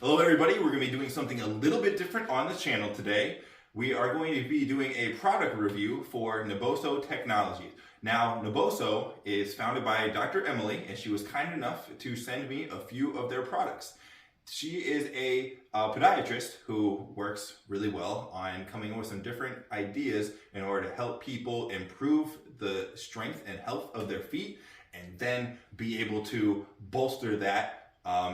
Hello everybody, we're going to be doing something a little bit different on the channel today. We are going to be doing a product review for Naboso Technologies. Now, Naboso is founded by Dr. Emily, and she was kind enough to send me a few of their products. She is a podiatrist who works really well on coming up with some different ideas in order to help people improve the strength and health of their feet, and then be able to bolster that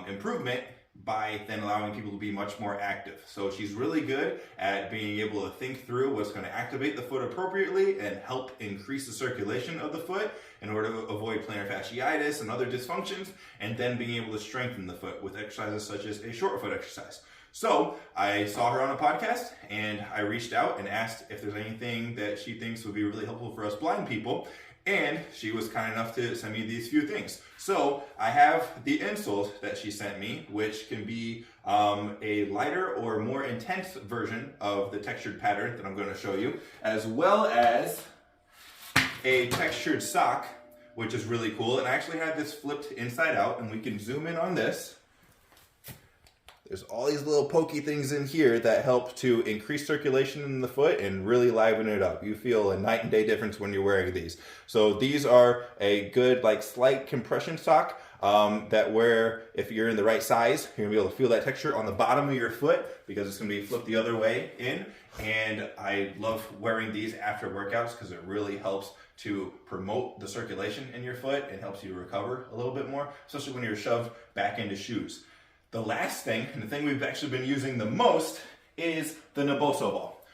improvement by then allowing people to be much more active. So she's really good at being able to think through what's going to activate the foot appropriately and help increase the circulation of the foot in order to avoid plantar fasciitis and other dysfunctions, and then being able to strengthen the foot with exercises such as a short foot exercise. So I saw her on a podcast and I reached out and asked if there's anything that she thinks would be really helpful for us blind people. And she was kind enough to send me these few things. So I have the insoles that she sent me, which can be a lighter or more intense version of the textured pattern that I'm going to show you, as well as a textured sock, which is really cool. And I actually have this flipped inside out, and we can zoom in on this. There's all these little pokey things in here that help to increase circulation in the foot and really liven it up. You feel a night and day difference when you're wearing these. So these are a good, slight compression sock that where if you're in the right size, you're gonna be able to feel that texture on the bottom of your foot because it's gonna be flipped the other way in. And I love wearing these after workouts because it really helps to promote the circulation in your foot and helps you to recover a little bit more, especially when you're shoved back into shoes. The last thing, and the thing we've actually been using the most, is the Naboso ball.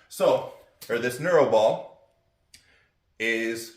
This Neuro ball is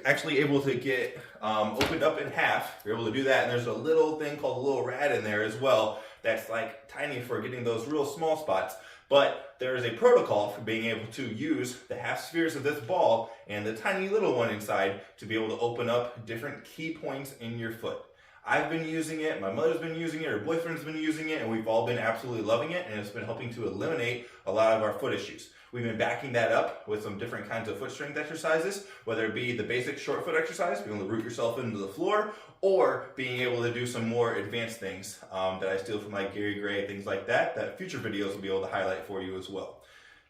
actually able to get opened up in half. You're able to do that, and there's a little thing called a little rad in there as well that's tiny for getting those real small spots. But there is a protocol for being able to use the half spheres of this ball and the tiny little one inside to be able to open up different key points in your foot. I've been using it, my mother's been using it, her boyfriend's been using it, and we've all been absolutely loving it, and it's been helping to eliminate a lot of our foot issues. We've been backing that up with some different kinds of foot strength exercises, whether it be the basic short foot exercise, being able to root yourself into the floor, or being able to do some more advanced things that I steal from Gary Gray, things like that, that future videos will be able to highlight for you as well.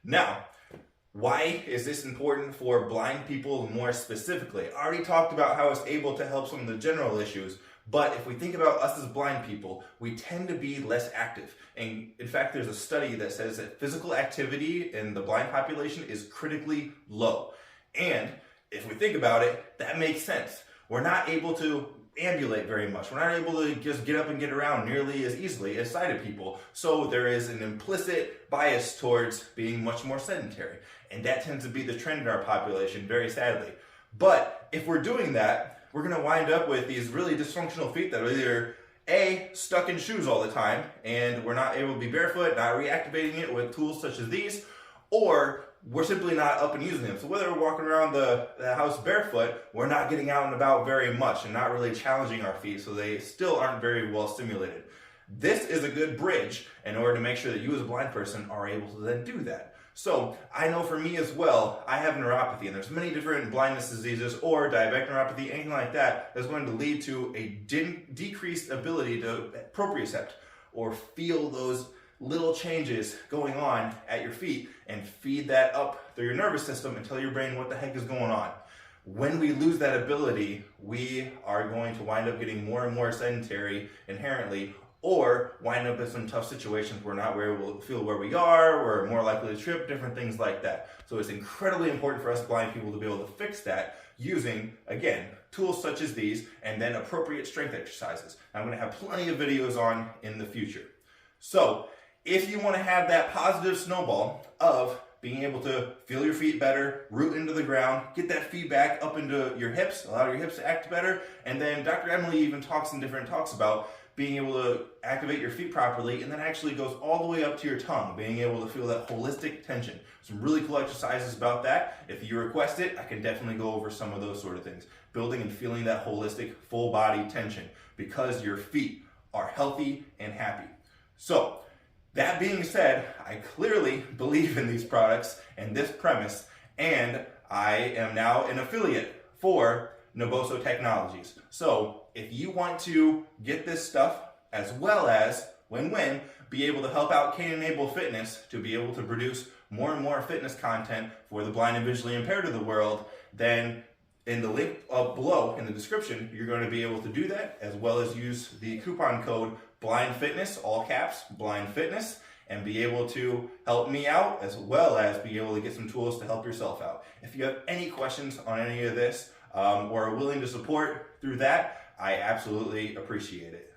Now, why is this important for blind people more specifically? I already talked about how it's able to help some of the general issues, but if we think about us as blind people, we tend to be less active. And in fact, there's a study that says that physical activity in the blind population is critically low. And if we think about it, that makes sense. We're not able to ambulate very much. We're not able to just get up and get around nearly as easily as sighted people. So there is an implicit bias towards being much more sedentary. And that tends to be the trend in our population, very sadly. But if we're doing that, we're going to wind up with these really dysfunctional feet that are either A, stuck in shoes all the time, and we're not able to be barefoot, not reactivating it with tools such as these, or we're simply not up and using them. So whether we're walking around the house barefoot, we're not getting out and about very much and not really challenging our feet, so they still aren't very well stimulated. This is a good bridge in order to make sure that you as a blind person are able to then do that. So I know for me as well, I have neuropathy, and there's many different blindness diseases or diabetic neuropathy, anything like that, that's going to lead to a decreased ability to propriocept or feel those little changes going on at your feet and feed that up through your nervous system and tell your brain what the heck is going on. When we lose that ability, we are going to wind up getting more and more sedentary inherently, or wind up in some tough situations where we're not able to feel where we are, we're more likely to trip, different things like that. So it's incredibly important for us blind people to be able to fix that using, again, tools such as these and then appropriate strength exercises. I'm going to have plenty of videos on in the future. So if you want to have that positive snowball of being able to feel your feet better, root into the ground, get that feedback up into your hips, allow your hips to act better, and then Dr. Emily even talks in different talks about being able to activate your feet properly, and then actually goes all the way up to your tongue, being able to feel that holistic tension. Some really cool exercises about that. If you request it, I can definitely go over some of those sort of things. Building and feeling that holistic full body tension because your feet are healthy and happy. So, that being said, I clearly believe in these products and this premise, and I am now an affiliate for Naboso Technologies. So if you want to get this stuff as well as win-win, be able to help out Cane-Enable Fitness to be able to produce more and more fitness content for the blind and visually impaired of the world, then in the link up below in the description, you're going to be able to do that, as well as use the coupon code BLINDFITNESS, all caps, BLINDFITNESS, and be able to help me out, as well as be able to get some tools to help yourself out. If you have any questions on any of this, or are willing to support through that, I absolutely appreciate it.